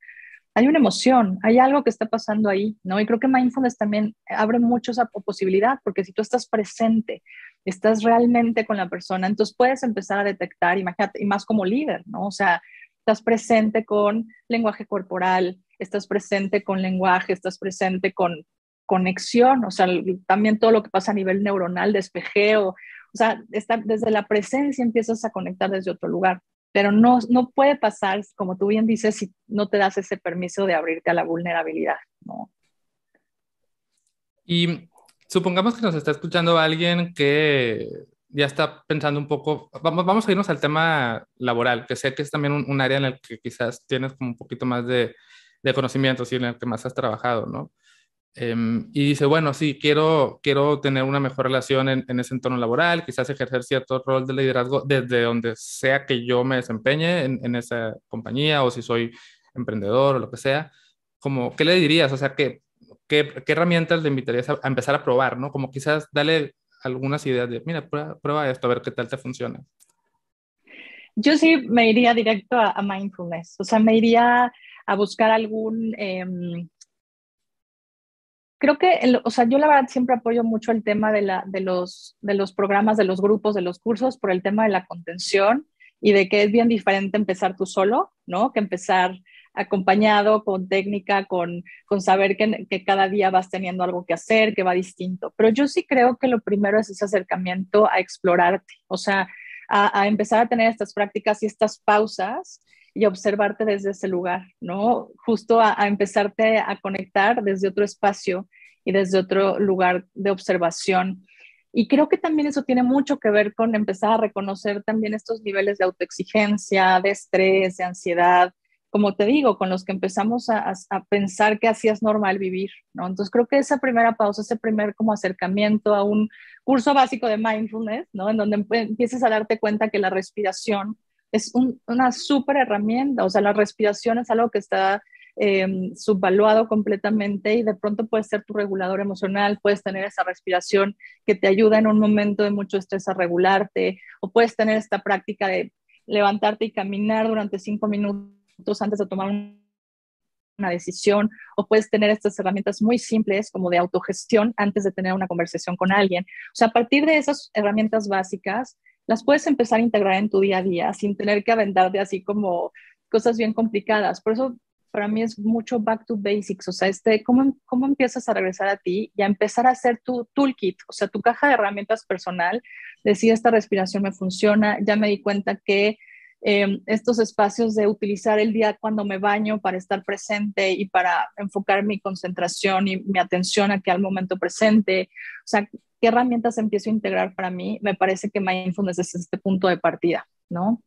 hay una emoción, hay algo que está pasando ahí, ¿no? Y creo que mindfulness también abre mucho esa posibilidad, porque si tú estás presente, estás realmente con la persona, entonces puedes empezar a detectar, imagínate, y más como líder, ¿no? O sea, estás presente con lenguaje corporal, estás presente con lenguaje, estás presente con conexión, o sea, también todo lo que pasa a nivel neuronal, de espejeo, o sea, desde la presencia empiezas a conectar desde otro lugar, pero no puede pasar, como tú bien dices, si no te das ese permiso de abrirte a la vulnerabilidad, ¿no? Y supongamos que nos está escuchando alguien que ya está pensando un poco, vamos a irnos al tema laboral, que sé que es también un área en el que quizás tienes como un poquito más de conocimientos y en el que más has trabajado, ¿no? Y dice, bueno, sí, quiero tener una mejor relación en ese entorno laboral, quizás ejercer cierto rol de liderazgo desde donde sea que yo me desempeñe en esa compañía o si soy emprendedor o lo que sea. Como, ¿qué le dirías? O sea, ¿qué herramientas le invitarías a empezar a probar, ¿no? Como quizás dale algunas ideas de, mira, prueba esto, a ver qué tal te funciona. Yo sí me iría directo a mindfulness, o sea, me iría a buscar algún, creo que, o sea, yo la verdad siempre apoyo mucho el tema de los programas, de los grupos, de los cursos, por el tema de la contención y de que es bien diferente empezar tú solo, ¿no? Que empezar acompañado, con técnica, con saber que cada día vas teniendo algo que hacer, que va distinto. Pero yo sí creo que lo primero es ese acercamiento a explorarte, o sea, a empezar a tener estas prácticas y estas pausas y observarte desde ese lugar, ¿no? Justo a empezarte a conectar desde otro espacio y desde otro lugar de observación. Y creo que también eso tiene mucho que ver con empezar a reconocer también estos niveles de autoexigencia, de estrés, de ansiedad, como te digo, con los que empezamos a pensar que así es normal vivir, ¿no? Entonces creo que esa primera pausa, ese primer como acercamiento a un curso básico de mindfulness, ¿no? En donde empieces a darte cuenta que la respiración es una súper herramienta, o sea, la respiración es algo que está subvaluado completamente y de pronto puede ser tu regulador emocional, puedes tener esa respiración que te ayuda en un momento de mucho estrés a regularte, o puedes tener esta práctica de levantarte y caminar durante 5 minutos antes de tomar una decisión, o puedes tener estas herramientas muy simples como de autogestión antes de tener una conversación con alguien. O sea, a partir de esas herramientas básicas, las puedes empezar a integrar en tu día a día sin tener que aventarte así como cosas bien complicadas. Por eso para mí es mucho back to basics, o sea, cómo empiezas a regresar a ti y a empezar a hacer tu toolkit, o sea, tu caja de herramientas personal, decir esta respiración me funciona, ya me di cuenta que estos espacios de utilizar el día cuando me baño para estar presente y para enfocar mi concentración y mi atención aquí al momento presente. O sea, ¿qué herramientas empiezo a integrar para mí? Me parece que mindfulness es este punto de partida, ¿no?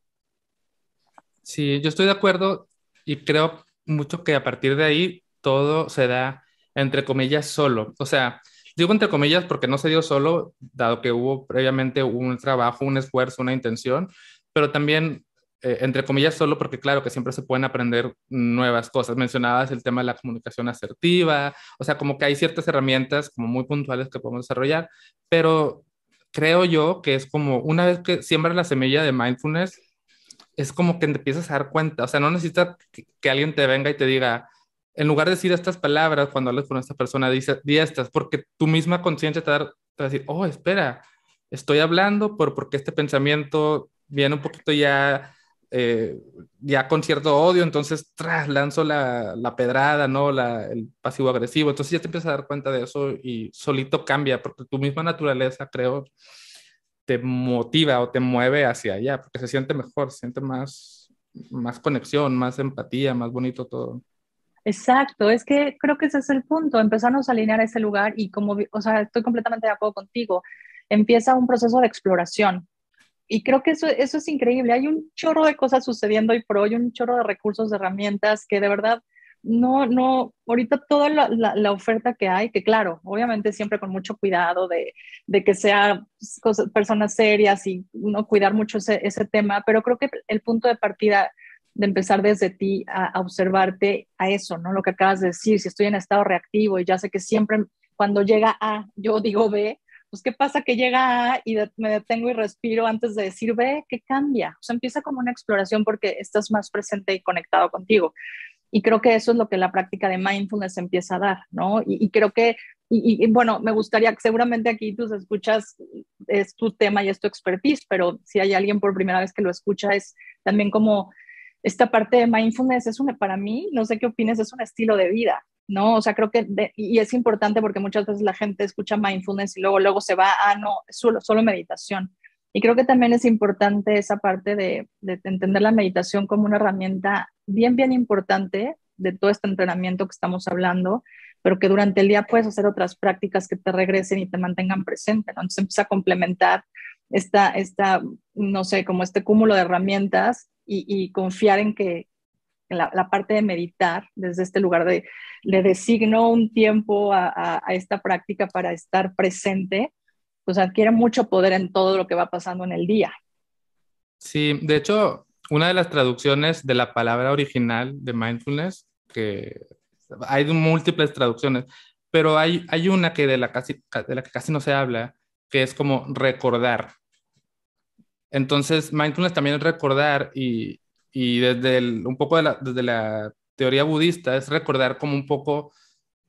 Sí, yo estoy de acuerdo y creo mucho que a partir de ahí todo se da, entre comillas, solo. O sea, digo entre comillas porque no se dio solo, dado que hubo previamente un trabajo, un esfuerzo, una intención, pero también, entre comillas, solo porque claro que siempre se pueden aprender nuevas cosas. Mencionabas el tema de la comunicación asertiva, o sea, como que hay ciertas herramientas como muy puntuales que podemos desarrollar, pero creo yo que es como una vez que siembras la semilla de mindfulness, es como que te empiezas a dar cuenta, o sea, no necesitas que alguien te venga y te diga, en lugar de decir estas palabras cuando hablas con esta persona, dice, di estas, porque tu misma conciencia te va a decir, oh, espera, estoy hablando porque este pensamiento viene un poquito eh, ya con cierto odio, entonces lanzo la pedrada, ¿no? El pasivo agresivo, entonces ya te empiezas a dar cuenta de eso y solito cambia, porque tu misma naturaleza, creo, te motiva o te mueve hacia allá, porque se siente mejor, se siente más, más conexión, más empatía, más bonito todo. Exacto, es que creo que ese es el punto, empezarnos a alinear a ese lugar y como, o sea, estoy completamente de acuerdo contigo, empieza un proceso de exploración. Y creo que eso es increíble. Hay un chorro de cosas sucediendo hoy por hoy, un chorro de recursos, de herramientas que de verdad ahorita toda la oferta que hay, que claro, obviamente siempre con mucho cuidado de que sea personas serias y no cuidar mucho ese tema, pero creo que el punto de partida de empezar desde ti a observarte a eso, ¿no? Lo que acabas de decir, si estoy en estado reactivo y ya sé que siempre cuando llega A, yo digo B, pues ¿qué pasa que llega A y me detengo y respiro antes de decir B? ¿Qué cambia? O sea, empieza como una exploración porque estás más presente y conectado contigo. Y creo que eso es lo que la práctica de mindfulness empieza a dar, ¿no? Y creo que, bueno, me gustaría que seguramente aquí tú escuchas, es tu tema y es tu expertise, pero si hay alguien por primera vez que lo escucha, es también como esta parte de mindfulness, para mí, no sé qué opinas, es un estilo de vida, ¿no? O sea, creo que, y es importante porque muchas veces la gente escucha mindfulness y luego se va, no, es solo meditación. Y creo que también es importante esa parte de entender la meditación como una herramienta bien importante de todo este entrenamiento que estamos hablando, pero que durante el día puedes hacer otras prácticas que te regresen y te mantengan presente, ¿no? Entonces empieza a complementar esta, no sé, como este cúmulo de herramientas y confiar en que la parte de meditar desde este lugar le designo un tiempo a esta práctica para estar presente, pues adquiere mucho poder en todo lo que va pasando en el día. Sí, de hecho, una de las traducciones de la palabra original de mindfulness, que hay múltiples traducciones, pero hay una que de la que casi no se habla, que es como recordar. Entonces, mindfulness también es recordar y desde un poco desde la teoría budista es recordar como un poco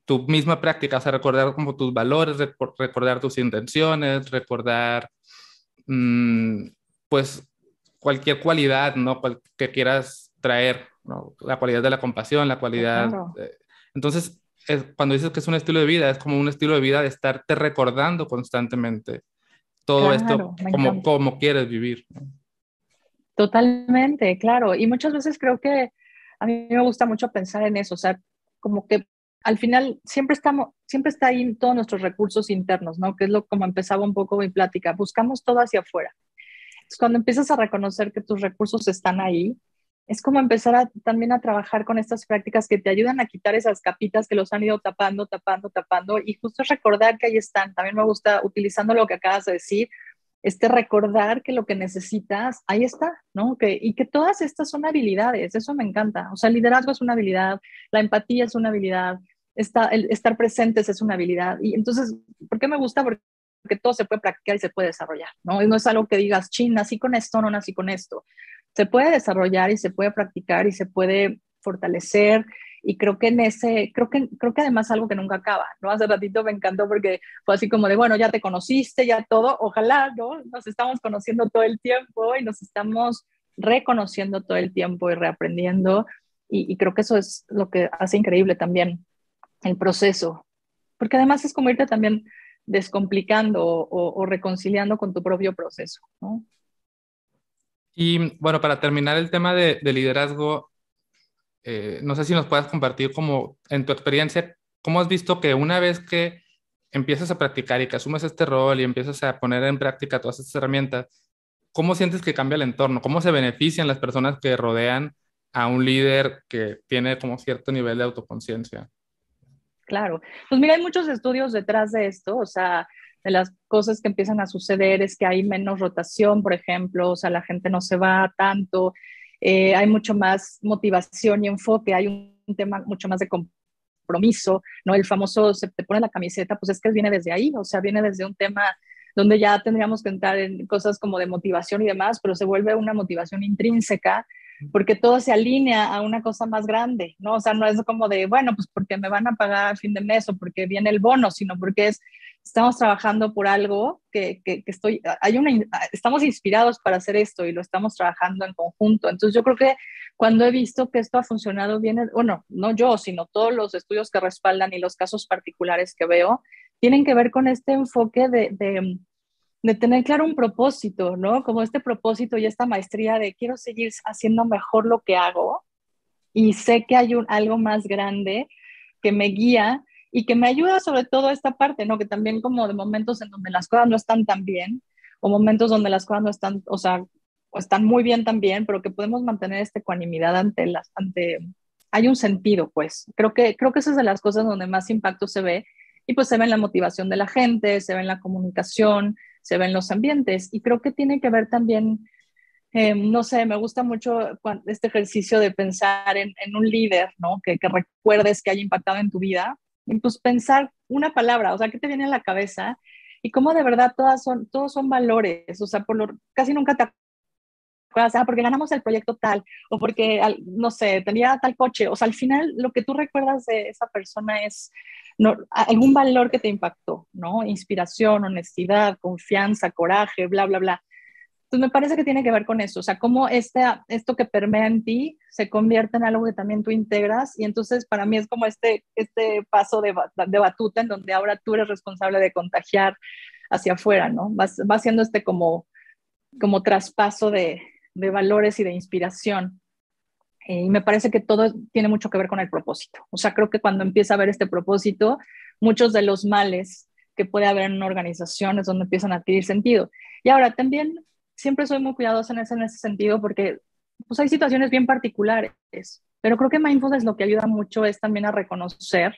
tu misma práctica, o sea, recordar como tus valores, recordar tus intenciones, recordar, mm, pues, cualquier cualidad, ¿no? Que quieras traer, ¿no? La cualidad de la compasión, la cualidad. Claro, Entonces, cuando dices que es un estilo de vida, es como un estilo de vida de estarte recordando constantemente todo esto claro, me encanta. como quieres vivir, ¿no? Totalmente, claro. Y muchas veces creo que a mí me gusta mucho pensar en eso, o sea, como que al final siempre está ahí todos nuestros recursos internos, ¿no? Que es como empezaba un poco mi plática, buscamos todo hacia afuera. Entonces, cuando empiezas a reconocer que tus recursos están ahí, es como empezar también a trabajar con estas prácticas que te ayudan a quitar esas capitas que los han ido tapando, y justo es recordar que ahí están. También me gusta, utilizando lo que acabas de decir, recordar que lo que necesitas, ahí está, ¿no? Y que todas estas son habilidades, eso me encanta. O sea, el liderazgo es una habilidad, la empatía es una habilidad, el estar presentes es una habilidad. Y entonces, ¿por qué me gusta? Porque todo se puede practicar y se puede desarrollar, ¿no? Y no es algo que digas, chin, nací con esto, no nací con esto. Se puede desarrollar y se puede practicar y se puede fortalecer. Y creo que además algo que nunca acaba, ¿no? Hace ratito me encantó porque fue así como de, bueno, ya te conociste, ya todo, ojalá, ¿no? Nos estamos conociendo todo el tiempo y nos estamos reconociendo todo el tiempo y reaprendiendo. Y creo que eso es lo que hace increíble también el proceso, porque además es como irte también descomplicando o reconciliando con tu propio proceso, ¿no? Y bueno, para terminar el tema de liderazgo, no sé si nos puedas compartir como en tu experiencia, ¿cómo has visto que una vez que empiezas a practicar y que asumes este rol y empiezas a poner en práctica todas estas herramientas, cómo sientes que cambia el entorno? ¿Cómo se benefician las personas que rodean a un líder que tiene como cierto nivel de autoconciencia? Claro. Pues mira, hay muchos estudios detrás de esto, o sea, de las cosas que empiezan a suceder es que hay menos rotación, por ejemplo, o sea, la gente no se va tanto, hay mucho más motivación y enfoque, hay un tema mucho más de compromiso, ¿no? El famoso se te pone la camiseta, pues es que viene desde ahí, o sea, viene desde un tema donde ya tendríamos que entrar en cosas como de motivación y demás, pero se vuelve una motivación intrínseca porque todo se alinea a una cosa más grande, ¿no? O sea, no es como de, bueno, pues porque me van a pagar a fin de mes o porque viene el bono, sino porque estamos trabajando por algo estamos inspirados para hacer esto y lo estamos trabajando en conjunto. Entonces yo creo que cuando he visto que esto ha funcionado bien, bueno, no yo, sino todos los estudios que respaldan y los casos particulares que veo, tienen que ver con este enfoque de tener claro un propósito, ¿no? Como este propósito y esta maestría de quiero seguir haciendo mejor lo que hago y sé que hay algo más grande que me guía y que me ayuda sobre todo esta parte, ¿no? Que también como de momentos en donde las cosas no están tan bien o momentos donde las cosas no están, o sea, o están muy bien también, pero que podemos mantener esta ecuanimidad hay un sentido, pues. Creo que esa es de las cosas donde más impacto se ve y pues se ve en la motivación de la gente, se ve en la comunicación, se ve en los ambientes y creo que tiene que ver también no sé, me gusta mucho este ejercicio de pensar en un líder, ¿no? Que recuerdes que haya impactado en tu vida. Y pues pensar una palabra, o sea, ¿qué te viene a la cabeza? Y cómo de verdad todos son valores, o sea, casi nunca te acuerdas, porque ganamos el proyecto tal, o porque, no sé, tenía tal coche, o sea, al final lo que tú recuerdas de esa persona es no, algún valor que te impactó, ¿no? Inspiración, honestidad, confianza, coraje, bla, bla, bla. Pues me parece que tiene que ver con eso, o sea, cómo esto que permea en ti se convierte en algo que también tú integras y entonces para mí es como este paso de batuta en donde ahora tú eres responsable de contagiar hacia afuera, ¿no? Va siendo como traspaso de valores y de inspiración. Y me parece que todo tiene mucho que ver con el propósito. O sea, creo que cuando empieza a haber este propósito, muchos de los males que puede haber en una organización es donde empiezan a adquirir sentido. Y ahora también siempre soy muy cuidadosa en ese sentido porque pues hay situaciones bien particulares, pero creo que mindfulness lo que ayuda mucho es también a reconocer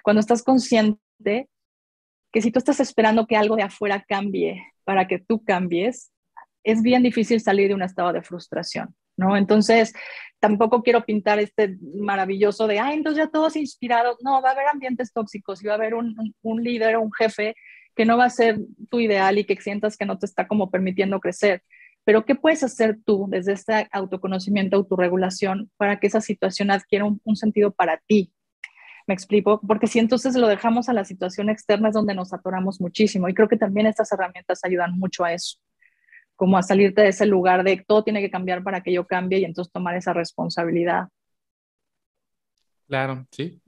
cuando estás consciente que si tú estás esperando que algo de afuera cambie para que tú cambies, es bien difícil salir de un estado de frustración, ¿no? Entonces, tampoco quiero pintar este maravilloso de, ay, entonces ya todos inspirados. No, va a haber ambientes tóxicos y va a haber un líder o un jefe que no va a ser tu ideal y que sientas que no te está como permitiendo crecer. Pero, ¿qué puedes hacer tú desde este autoconocimiento, autorregulación, para que esa situación adquiera un sentido para ti? Me explico, porque si entonces lo dejamos a la situación externa es donde nos atoramos muchísimo y creo que también estas herramientas ayudan mucho a eso, como a salirte de ese lugar de todo tiene que cambiar para que yo cambie y entonces tomar esa responsabilidad, Claro, sí.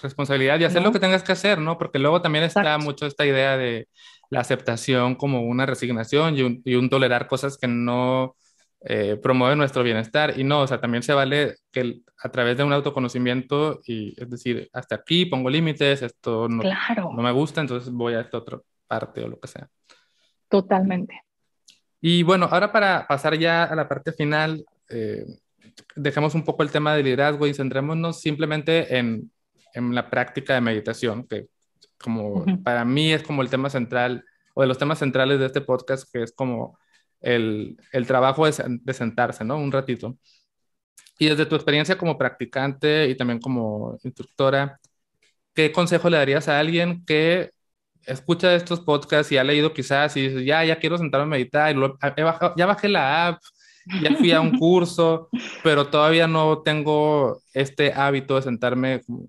Responsabilidad y hacer lo que ¿no? tengas que hacer, ¿no? Porque luego también está Exacto, mucho esta idea de la aceptación como una resignación y un tolerar cosas que no promueven nuestro bienestar. Y no, o sea, también se vale que a través de un autoconocimiento y es decir, hasta aquí pongo límites, esto no claro, me gusta, entonces voy a esta otra parte o lo que sea. totalmente. Y bueno, ahora para pasar ya a la parte final, dejemos un poco el tema de liderazgo y centrémonos simplemente en la práctica de meditación, que como Ujú. para mí es como el tema central o de los temas centrales de este podcast, que es como el trabajo de sentarse, ¿no? Un ratito. Y desde tu experiencia como practicante y también como instructora, ¿qué consejo le darías a alguien que escucha estos podcasts y ha leído quizás y dice, ya quiero sentarme a meditar, y ya bajé la app, ya fui a un curso, pero todavía no tengo este hábito de sentarme como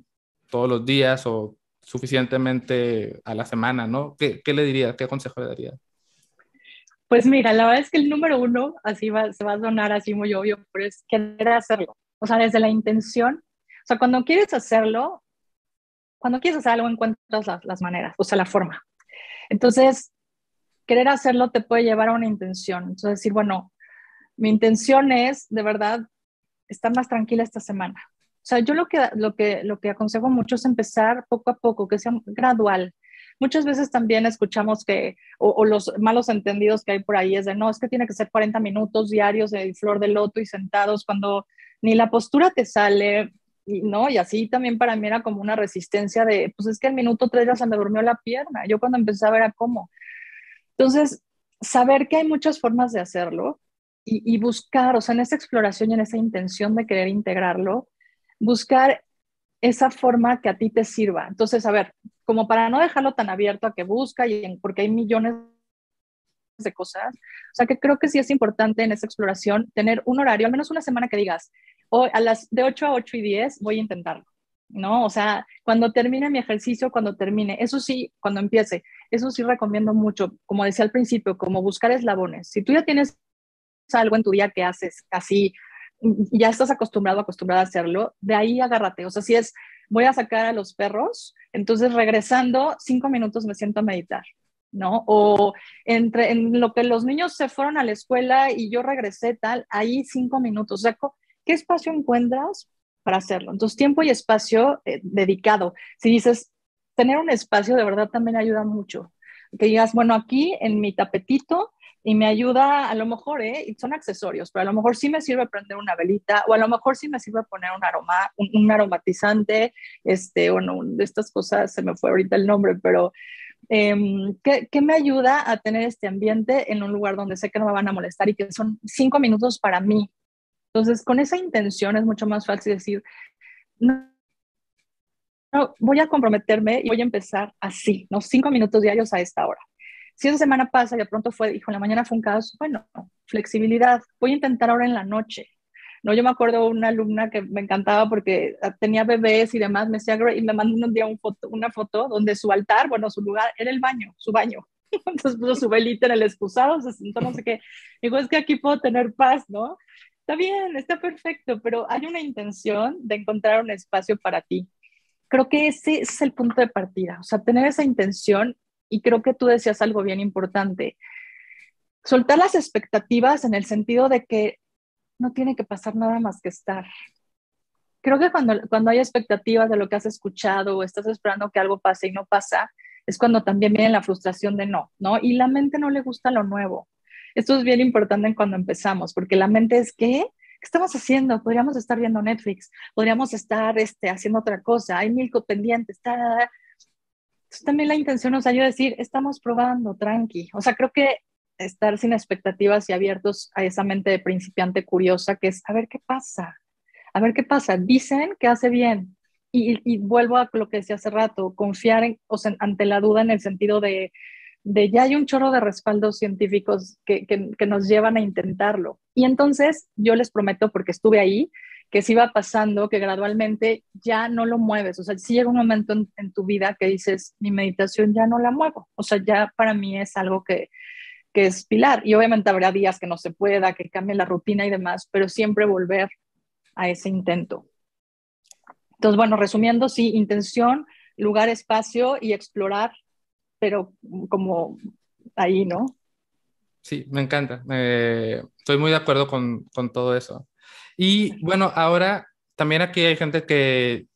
todos los días o suficientemente a la semana, ¿no? ¿Qué le dirías? ¿Qué consejo le darías? Pues mira, la verdad es que el número uno, se va a sonar así muy obvio, pero es querer hacerlo. O sea, desde la intención. O sea, cuando quieres hacer algo, encuentras las maneras, o sea, la forma. Entonces, querer hacerlo te puede llevar a una intención. Entonces, decir, bueno, mi intención es de verdad estar más tranquila esta semana. O sea, yo lo que aconsejo mucho es empezar poco a poco, que sea gradual. Muchas veces también escuchamos o los malos entendidos que hay por ahí es de, no, es que tiene que ser 40 minutos diarios de flor de loto y sentados cuando ni la postura te sale, ¿no? Y así también para mí era como una resistencia de, pues es que el minuto 3 ya se me durmió la pierna. Yo cuando empecé a ver a cómo. Entonces, saber que hay muchas formas de hacerlo y buscar, o sea, en esa exploración y en esa intención de querer integrarlo, buscar esa forma que a ti te sirva. Entonces, a ver, como para no dejarlo tan abierto a que busca, porque hay millones de cosas, o sea, que creo que sí es importante en esa exploración tener un horario, al menos una semana que digas, hoy de 8 a 8 y 10 voy a intentarlo. ¿No? O sea, cuando termine mi ejercicio, cuando termine, eso sí, cuando empiece, eso sí recomiendo mucho, como decía al principio, como buscar eslabones. Si tú ya tienes algo en tu día que haces así, ya estás acostumbrada a hacerlo, de ahí agárrate. O sea, si es, voy a sacar a los perros, entonces regresando 5 minutos me siento a meditar, ¿no? O en lo que los niños se fueron a la escuela y yo regresé, tal, ahí 5 minutos. O sea, ¿qué espacio encuentras para hacerlo? Entonces, tiempo y espacio dedicado. Si dices, tener un espacio de verdad también ayuda mucho. Que digas, bueno, aquí en mi tapetito y me ayuda, a lo mejor, son accesorios, pero a lo mejor sí me sirve prender una velita o a lo mejor sí me sirve poner un aromatizante, o no, de estas cosas, se me fue ahorita el nombre, pero ¿qué me ayuda a tener este ambiente en un lugar donde sé que no me van a molestar y que son 5 minutos para mí? Entonces, con esa intención es mucho más fácil decir, no, no, voy a comprometerme y voy a empezar así, ¿no? 5 minutos diarios a esta hora. Si esa semana pasa y de pronto hijo, en la mañana fue un caos, bueno, flexibilidad. Voy a intentar ahora en la noche. No, yo me acuerdo de una alumna que me encantaba porque tenía bebés y demás, me decía, y me mandó un día una foto donde su altar, bueno, su lugar era el baño, su baño. Entonces puso su velita en el excusado, se sentó no sé qué. Digo, es que aquí puedo tener paz, ¿no? Está bien, está perfecto, pero hay una intención de encontrar un espacio para ti. Creo que ese es el punto de partida, o sea, tener esa intención, y creo que tú decías algo bien importante, soltar las expectativas en el sentido de que no tiene que pasar nada más que estar. Creo que cuando hay expectativas de lo que has escuchado o estás esperando que algo pase y no pasa, es cuando también viene la frustración de no, ¿no? Y la mente no le gusta lo nuevo. Esto es bien importante en cuando empezamos, porque la mente es ¿qué estamos haciendo? Podríamos estar viendo Netflix, podríamos estar haciendo otra cosa, hay mil pendientes. Entonces, también la intención nos ayuda a decir, estamos probando, tranqui. O sea, creo que estar sin expectativas y abiertos a esa mente de principiante curiosa, que es, a ver qué pasa, a ver qué pasa. Dicen que hace bien. Y vuelvo a lo que decía hace rato, confiar o sea, ante la duda en el sentido de ya hay un chorro de respaldos científicos que nos llevan a intentarlo. Y entonces yo les prometo, porque estuve ahí, que si va pasando, que gradualmente ya no lo mueves. O sea, si llega un momento en tu vida que dices, mi meditación ya no la muevo. O sea, ya para mí es algo que es pilar. Y obviamente habrá días que no se pueda, que cambie la rutina y demás, pero siempre volver a ese intento. Entonces, bueno, resumiendo, sí, intención, lugar, espacio y explorar, pero como ahí, ¿no? Sí, me encanta. Estoy muy de acuerdo con todo eso. Y bueno, ahora también aquí hay gente que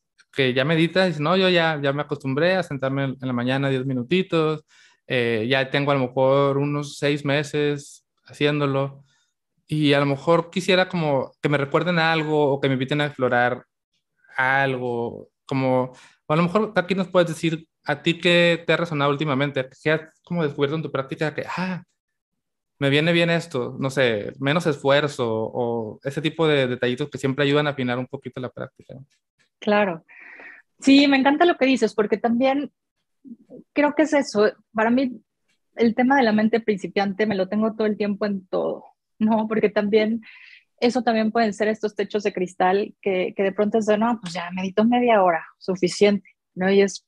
ya medita y dice, no, yo ya me acostumbré a sentarme en la mañana 10 minutitos, ya tengo a lo mejor unos 6 meses haciéndolo y a lo mejor quisiera como que me recuerden algo o que me inviten a explorar algo, como, o a lo mejor aquí nos puedes decir a ti qué te ha resonado últimamente, qué has como descubierto en tu práctica que, me viene bien esto, no sé, menos esfuerzo o ese tipo de detallitos que siempre ayudan a afinar un poquito la práctica. Claro. Sí, me encanta lo que dices, porque también creo que es eso. Para mí, el tema de la mente principiante me lo tengo todo el tiempo en todo, ¿no? Porque también eso también pueden ser estos techos de cristal que de pronto es de, no, pues ya medito media hora, suficiente, ¿no? Y es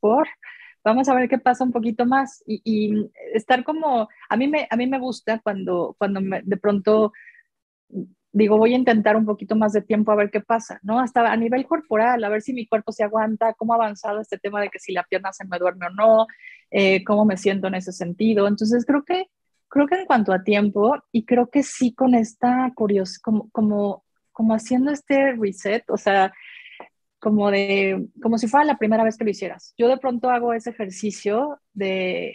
vamos a ver qué pasa un poquito más. Y estar como, a mí me gusta cuando de pronto digo, voy a intentar un poquito más de tiempo a ver qué pasa, ¿no? Hasta a nivel corporal, a ver si mi cuerpo se aguanta, cómo ha avanzado este tema de que si la pierna se me duerme o no, cómo me siento en ese sentido. Entonces, creo que en cuanto a tiempo, y creo que sí con esta curiosidad, como haciendo este reset, o sea, como si fuera la primera vez que lo hicieras. Yo de pronto hago ese ejercicio es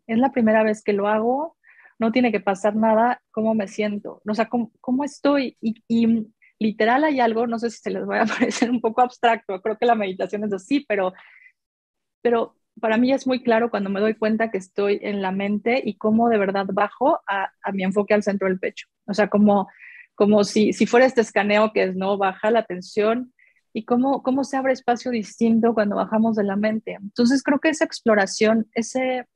la primera vez que lo hago, no tiene que pasar nada, cómo me siento, o sea, cómo estoy. Y literal hay algo, no sé si se les va a parecer un poco abstracto, creo que la meditación es así, pero para mí es muy claro cuando me doy cuenta que estoy en la mente y cómo de verdad bajo a mi enfoque al centro del pecho. O sea, como si fuera este escaneo que es, ¿no? Baja la tensión y cómo se abre espacio distinto cuando bajamos de la mente. Entonces creo que esa exploración, esa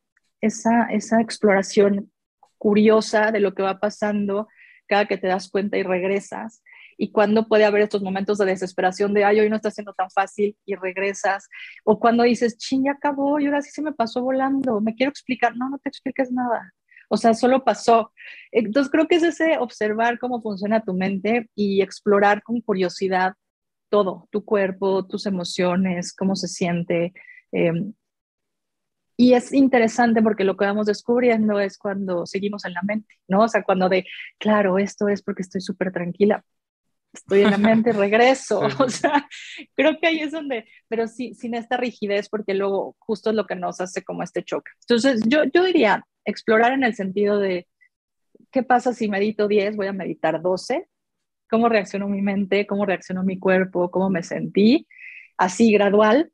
exploración curiosa de lo que va pasando cada que te das cuenta y regresas, y cuando puede haber estos momentos de desesperación de, ay, hoy no está siendo tan fácil y regresas, o cuando dices, ching, ya acabó y ahora sí se me pasó volando, me quiero explicar, no te expliques nada, o sea, solo pasó. Entonces creo que es ese observar cómo funciona tu mente y explorar con curiosidad todo, tu cuerpo, tus emociones, cómo se siente. Y es interesante porque lo que vamos descubriendo es cuando seguimos en la mente, ¿no? O sea, cuando claro, esto es porque estoy súper tranquila, estoy en la mente, regreso. O sea, creo que ahí es donde, pero sí, sin esta rigidez, porque luego justo es lo que nos hace como este choque. Entonces, yo diría explorar en el sentido de, ¿qué pasa si medito 10? Voy a meditar 12. ¿Cómo reaccionó mi mente? ¿Cómo reaccionó mi cuerpo? ¿Cómo me sentí? Así, gradual.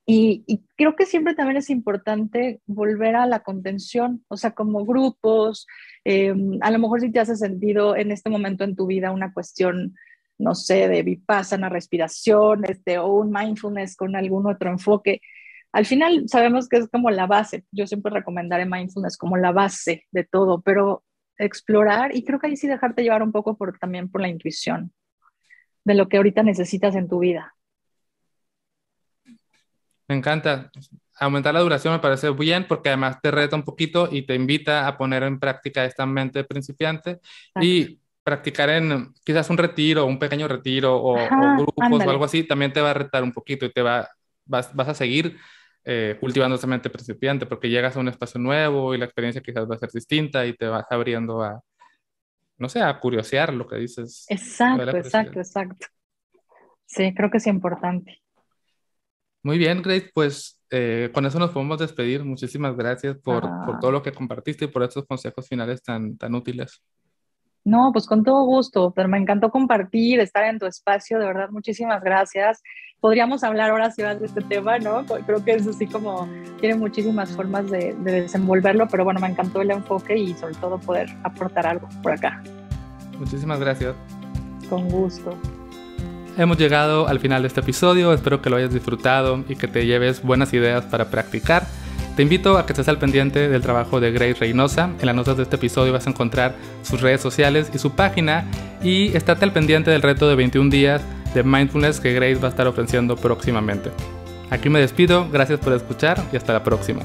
Y creo que siempre también es importante volver a la contención, o sea, como grupos, a lo mejor si te hace sentido en este momento en tu vida una cuestión, no sé, de vipassana, respiración, o un mindfulness con algún otro enfoque. Al final sabemos que es como la base, yo siempre recomendaré mindfulness como la base de todo, pero explorar y creo que ahí sí dejarte llevar un poco también por la intuición de lo que ahorita necesitas en tu vida. Me encanta. Aumentar la duración me parece bien porque además te reta un poquito y te invita a poner en práctica esta mente principiante Exacto. y practicar en quizás un retiro, un pequeño retiro o Ajá, grupos o algo ándale. así, también te va a retar un poquito y vas a seguir cultivando esa mente principiante porque llegas a un espacio nuevo y la experiencia quizás va a ser distinta y te vas abriendo a, no sé, a curiosear lo que dices. Me da la Exacto, curiosidad. exacto, exacto. Sí, creo que es importante. Muy bien, Grace, pues con eso nos podemos despedir. Muchísimas gracias por todo Ah, lo que compartiste y por estos consejos finales tan útiles. no, pues con todo gusto, pero me encantó compartir, estar en tu espacio, de verdad, muchísimas gracias. Podríamos hablar horas y horas de este tema, ¿no? Creo que es así como tiene muchísimas formas de desenvolverlo, pero bueno, me encantó el enfoque y sobre todo poder aportar algo por acá. Muchísimas gracias. Con gusto. Hemos llegado al final de este episodio. Espero que lo hayas disfrutado y que te lleves buenas ideas para practicar. Te invito a que estés al pendiente del trabajo de Grace Reynosa. En las notas de este episodio vas a encontrar sus redes sociales y su página. Y estate al pendiente del reto de 21 días de Mindfulness que Grace va a estar ofreciendo próximamente. Aquí me despido, gracias por escuchar y hasta la próxima.